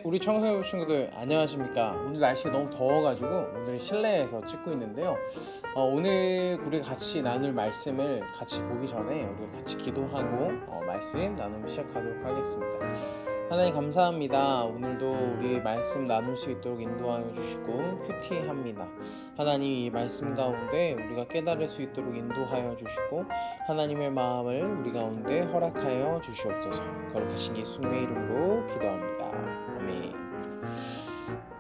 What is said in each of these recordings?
우리 청소년 친구들 안녕하십니까. 오늘 날씨가 너무 더워가지고 오늘 실내에서 찍고 있는데요. 오늘 우리 같이 나눌 말씀을 같이 보기 전에 우리 같이 기도하고 말씀 나누기 시작하도록 하겠습니다. 하나님 감사합니다. 오늘도 우리 말씀 나눌 수 있도록 인도하여 주시고 큐티합니다. 하나님 이 말씀 가운데 우리가 깨달을 수 있도록 인도하여 주시고 하나님의 마음을 우리 가운데 허락하여 주시옵소서. 거룩하신 예수님의 이름으로 기도합니다. 아멘.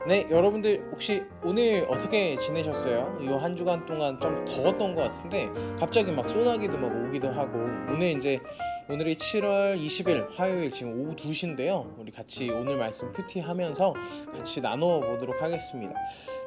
네, 여러분들 혹시 오늘 어떻게 지내셨어요? 이 한 주간 동안 좀 더웠던 것 같은데 갑자기 막 소나기도 막 오기도 하고 오늘이 7월 20일 화요일 지금 오후 2시인데요. 우리 같이 오늘 말씀 큐티 하면서 같이 나눠보도록 하겠습니다.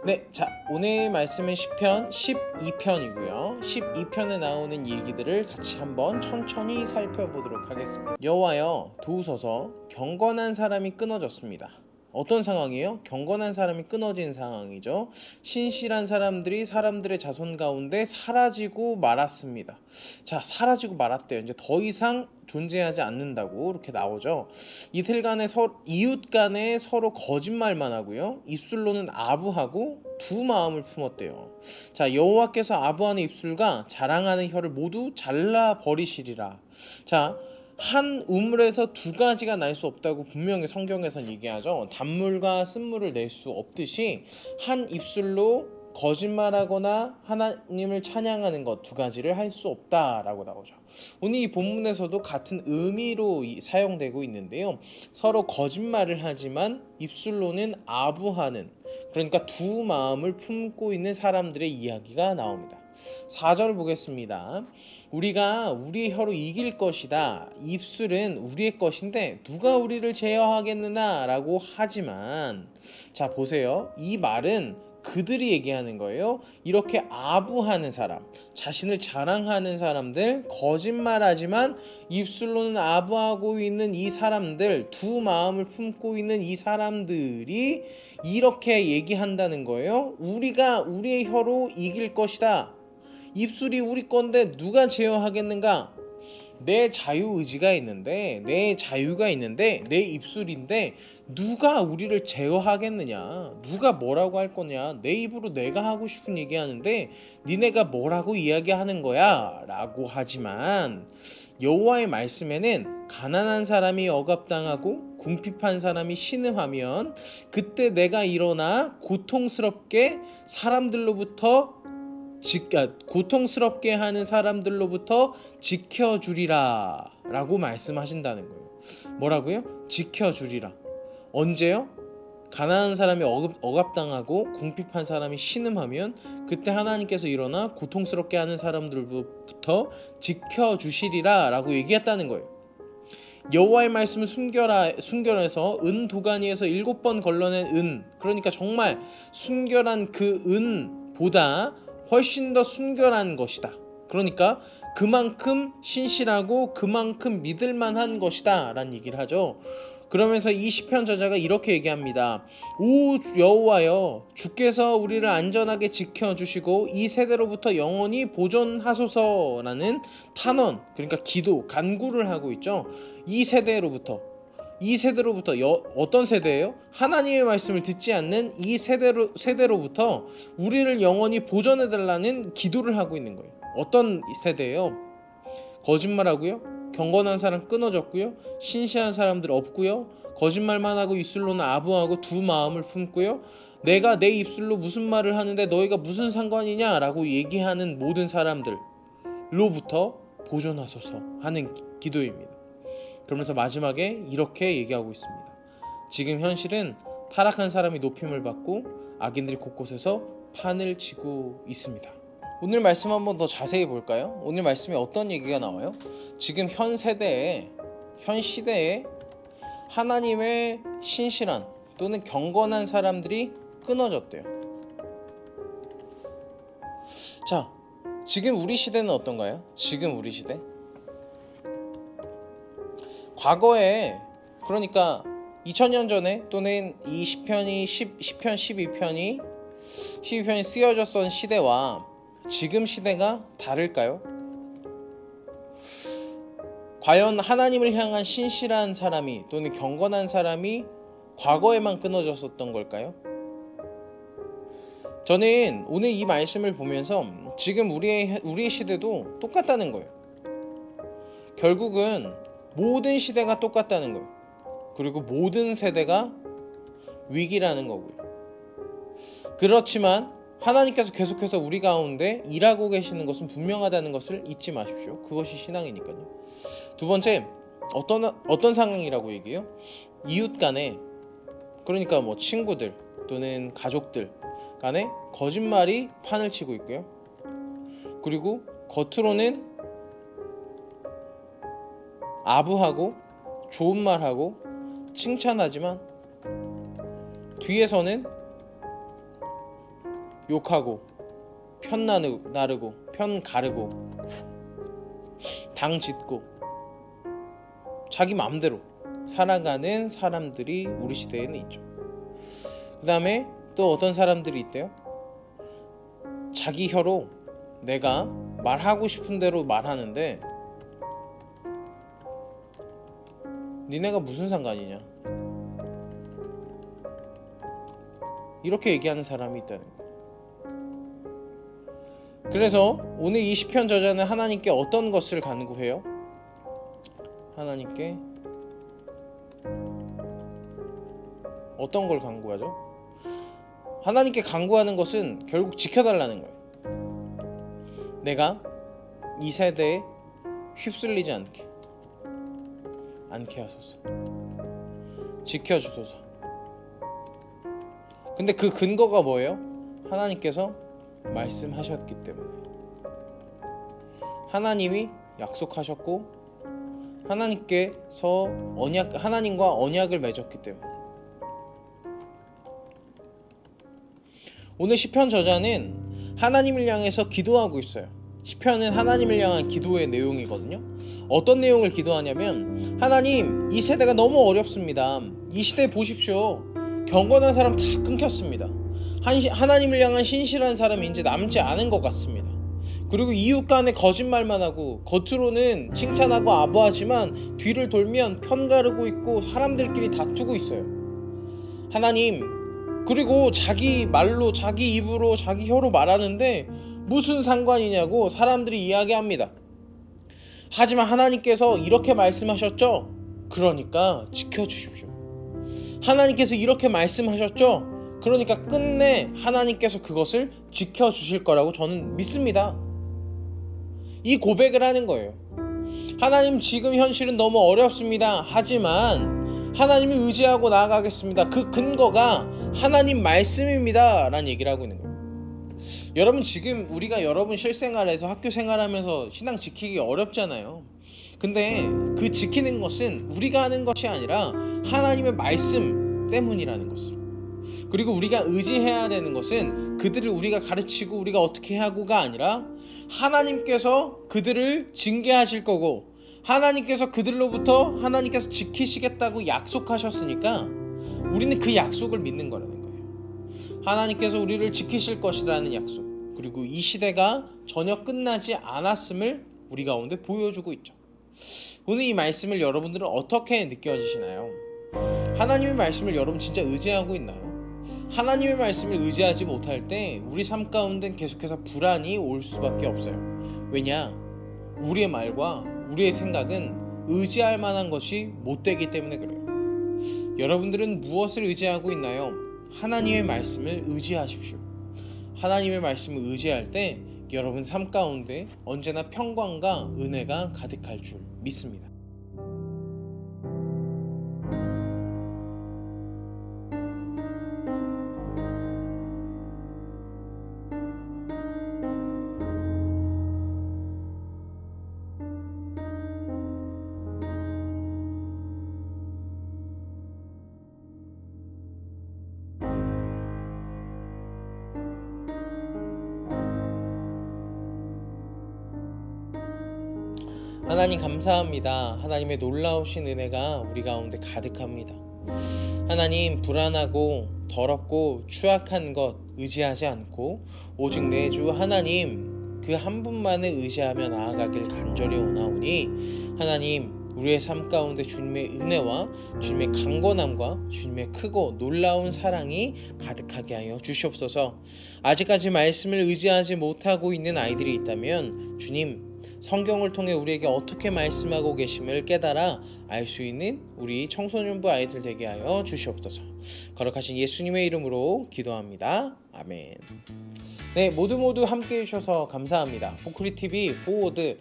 네, 자 오늘 말씀은 시편 12편이고요. 12편에 나오는 얘기들을 같이 한번 천천히 살펴보도록 하겠습니다. 여호와여 도우소서, 경건한 사람이 끊어졌습니다. 어떤 상황이에요? 경건한 사람이 끊어진 상황이죠. 신실한 사람들이 사람들의 자손 가운데 사라지고 말았습니다. 자, 사라지고 말았대요. 이제 더 이상 존재하지 않는다고 이렇게 나오죠. 이웃 간에 서로 거짓말만 하고요. 입술로는 아부하고 두 마음을 품었대요. 자, 여호와께서 아부하는 입술과 자랑하는 혀를 모두 잘라 버리시리라. 자, 한 우물에서 두 가지가 날 수 없다고 분명히 성경에선 얘기하죠. 단물과 쓴물을 낼 수 없듯이 한 입술로 거짓말하거나 하나님을 찬양하는 것 두 가지를 할 수 없다라고 나오죠. 오늘 이 본문에서도 같은 의미로 사용되고 있는데요. 서로 거짓말을 하지만 입술로는 아부하는, 그러니까 두 마음을 품고 있는 사람들의 이야기가 나옵니다. 4절 보겠습니다. 우리가 우리의 혀로 이길 것이다. 입술은 우리의 것인데 누가 우리를 제어하겠느냐 라고 하지만, 자 보세요. 이 말은 그들이 얘기하는 거예요. 이렇게 아부하는 사람, 자신을 자랑하는 사람들, 거짓말하지만 입술로는 아부하고 있는 이 사람들, 두 마음을 품고 있는 이 사람들이 이렇게 얘기한다는 거예요. 우리가 우리의 혀로 이길 것이다. 입술이 우리 건데 누가 제어하겠는가? 내 자유의지가 있는데, 내 자유가 있는데, 내 입술인데 누가 우리를 제어하겠느냐? 누가 뭐라고 할 거냐? 내 입으로 내가 하고 싶은 얘기하는데 니네가 뭐라고 이야기하는 거야? 라고 하지만 여호와의 말씀에는 가난한 사람이 억압당하고 궁핍한 사람이 신음하면 그때 내가 일어나 고통스럽게 고통스럽게 하는 사람들로부터 지켜주리라 라고 말씀하신다는 거예요. 뭐라고요? 지켜주리라. 언제요? 가난한 사람이 억압당하고 궁핍한 사람이 신음하면 그때 하나님께서 일어나 고통스럽게 하는 사람들로부터 지켜주시리라 라고 얘기했다는 거예요. 여호와의 말씀을 순결해서 은 도가니에서 7번 걸러낸 은, 그러니까 정말 순결한 그 은보다 훨씬 더 순결한 것이다. 그러니까 그만큼 신실하고 그만큼 믿을만한 것이다 라는 얘기를 하죠. 그러면서 이 시편 저자가 이렇게 얘기합니다. 오 여호와여, 주께서 우리를 안전하게 지켜주시고 이 세대로부터 영원히 보존하소서라는 탄원, 그러니까 기도, 간구를 하고 있죠. 이 세대로부터 어떤 세대예요? 하나님의 말씀을 듣지 않는 이 세대로부터 우리를 영원히 보존해달라는 기도를 하고 있는 거예요. 어떤 세대예요? 거짓말하고요, 경건한 사람 끊어졌고요, 신실한 사람들 없고요, 거짓말만 하고 입술로는 아부하고 두 마음을 품고요, 내가 내 입술로 무슨 말을 하는데 너희가 무슨 상관이냐라고 얘기하는 모든 사람들로부터 보존하소서 하는 기도입니다. 그러면서 마지막에 이렇게 얘기하고 있습니다. 지금 현실은 타락한 사람이 높임을 받고 악인들이 곳곳에서 판을 치고 있습니다. 오늘 말씀 한번 더 자세히 볼까요? 오늘 말씀에 어떤 얘기가 나와요? 지금 현 시대에 하나님의 신실한 또는 경건한 사람들이 끊어졌대요. 자, 지금 우리 시대는 어떤가요? 지금 우리 시대? 과거에, 그러니까 2000년 전에 또는 이 시편 12편이 쓰여졌던 시대와 지금 시대가 다를까요? 과연 하나님을 향한 신실한 사람이 또는 경건한 사람이 과거에만 끊어졌었던 걸까요? 저는 오늘 이 말씀을 보면서 지금 우리의 시대도 똑같다는 거예요. 결국은 모든 시대가 똑같다는 거예요. 그리고 모든 세대가 위기라는 거고요. 그렇지만 하나님께서 계속해서 우리 가운데 일하고 계시는 것은 분명하다는 것을 잊지 마십시오. 그것이 신앙이니까요. 두 번째, 어떤 상황이라고 얘기해요? 이웃 간에, 그러니까 뭐 친구들 또는 가족들 간에 거짓말이 판을 치고 있고요. 그리고 겉으로는 아부하고 좋은 말하고 칭찬하지만 뒤에서는 욕하고 편 나르고 편 가르고 당 짓고 자기 마음대로 살아가는 사람들이 우리 시대에는 있죠. 그 다음에 또 어떤 사람들이 있대요? 자기 혀로 내가 말하고 싶은 대로 말하는데 니네가 무슨 상관이냐, 이렇게 얘기하는 사람이 있다는 거예요. 그래서 오늘 이 시편 저자는 하나님께 어떤 것을 간구해요? 하나님께 어떤 걸 간구하죠? 하나님께 간구하는 것은 결국 지켜달라는 거예요. 내가 이 세대에 휩쓸리지 않게 하소서. 지켜주소서. 근데 그 근거가 뭐예요? 하나님께서 말씀하셨기 때문에. 하나님이 약속하셨고 하나님께서 하나님과 언약을 맺었기 때문에. 오늘 시편 저자는 하나님을 향해서 기도하고 있어요. 시편은 하나님을 향한 기도의 내용이거든요. 어떤 내용을 기도하냐면, 하나님, 이 세대가 너무 어렵습니다. 이 시대 보십시오. 경건한 사람 다 끊겼습니다. 하나님을 향한 신실한 사람이 이제 남지 않은 것 같습니다. 그리고 이웃 간에 거짓말만 하고 겉으로는 칭찬하고 아부하지만 뒤를 돌면 편가르고 있고 사람들끼리 다투고 있어요. 하나님, 그리고 자기 말로 자기 입으로 자기 혀로 말하는데 무슨 상관이냐고 사람들이 이야기합니다. 하지만 하나님께서 이렇게 말씀하셨죠? 그러니까 지켜주십시오. 하나님께서 이렇게 말씀하셨죠? 그러니까 끝내 하나님께서 그것을 지켜주실 거라고 저는 믿습니다. 이 고백을 하는 거예요. 하나님, 지금 현실은 너무 어렵습니다. 하지만 하나님을 의지하고 나아가겠습니다. 그 근거가 하나님 말씀입니다 라는 얘기를 하고 있는 거예요. 여러분, 지금 우리가 여러분 실생활에서 학교 생활하면서 신앙 지키기 어렵잖아요. 근데 그 지키는 것은 우리가 하는 것이 아니라 하나님의 말씀 때문이라는 것을. 그리고 우리가 의지해야 되는 것은 그들을 우리가 가르치고 우리가 어떻게 하고가 아니라 하나님께서 그들을 징계하실 거고 하나님께서 그들로부터 하나님께서 지키시겠다고 약속하셨으니까 우리는 그 약속을 믿는 거라는 거예요. 하나님께서 우리를 지키실 것이라는 약속, 그리고 이 시대가 전혀 끝나지 않았음을 우리 가운데 보여주고 있죠. 오늘 이 말씀을 여러분들은 어떻게 느껴지시나요? 하나님의 말씀을 여러분 진짜 의지하고 있나요? 하나님의 말씀을 의지하지 못할 때 우리 삶 가운데 계속해서 불안이 올 수밖에 없어요. 왜냐? 우리의 말과 우리의 생각은 의지할 만한 것이 못 되기 때문에 그래요. 여러분들은 무엇을 의지하고 있나요? 하나님의 말씀을 의지하십시오. 하나님의 말씀을 의지할 때 여러분 삶 가운데 언제나 평강과 은혜가 가득할 줄 믿습니다. 하나님 감사합니다. 하나님의 놀라우신 은혜가 우리 가운데 가득합니다. 하나님, 불안하고 더럽고 추악한 것 의지하지 않고 오직 내 주 하나님 그 한 분만을 의지하며 나아가길 간절히 원하오니 하나님, 우리의 삶 가운데 주님의 은혜와 주님의 강건함과 주님의 크고 놀라운 사랑이 가득하게 하여 주시옵소서. 아직까지 말씀을 의지하지 못하고 있는 아이들이 있다면 주님, 성경을 통해 우리에게 어떻게 말씀하고 계심을 깨달아 알 수 있는 우리 청소년부 아이들 되게 하여 주시옵소서. 거룩하신 예수님의 이름으로 기도합니다. 아멘. 네, 모두 함께 해주셔서 감사합니다. 포크리TV 포워드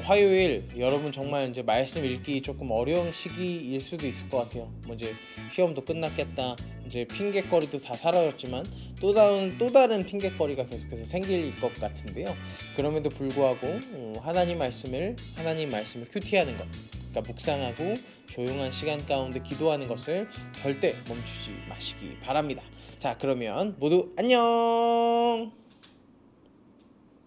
화요일 여러분 정말 이제 말씀 읽기 조금 어려운 시기일 수도 있을 것 같아요. 뭐 이제 시험도 끝났겠다, 이제 핑계거리도 다 사라졌지만 또 다른 핑계거리가 계속해서 생길 것 같은데요. 그럼에도 불구하고 하나님 말씀을 큐티하는 것, 그러니까 묵상하고 조용한 시간 가운데 기도하는 것을 절대 멈추지 마시기 바랍니다. 자, 그러면 모두 안녕.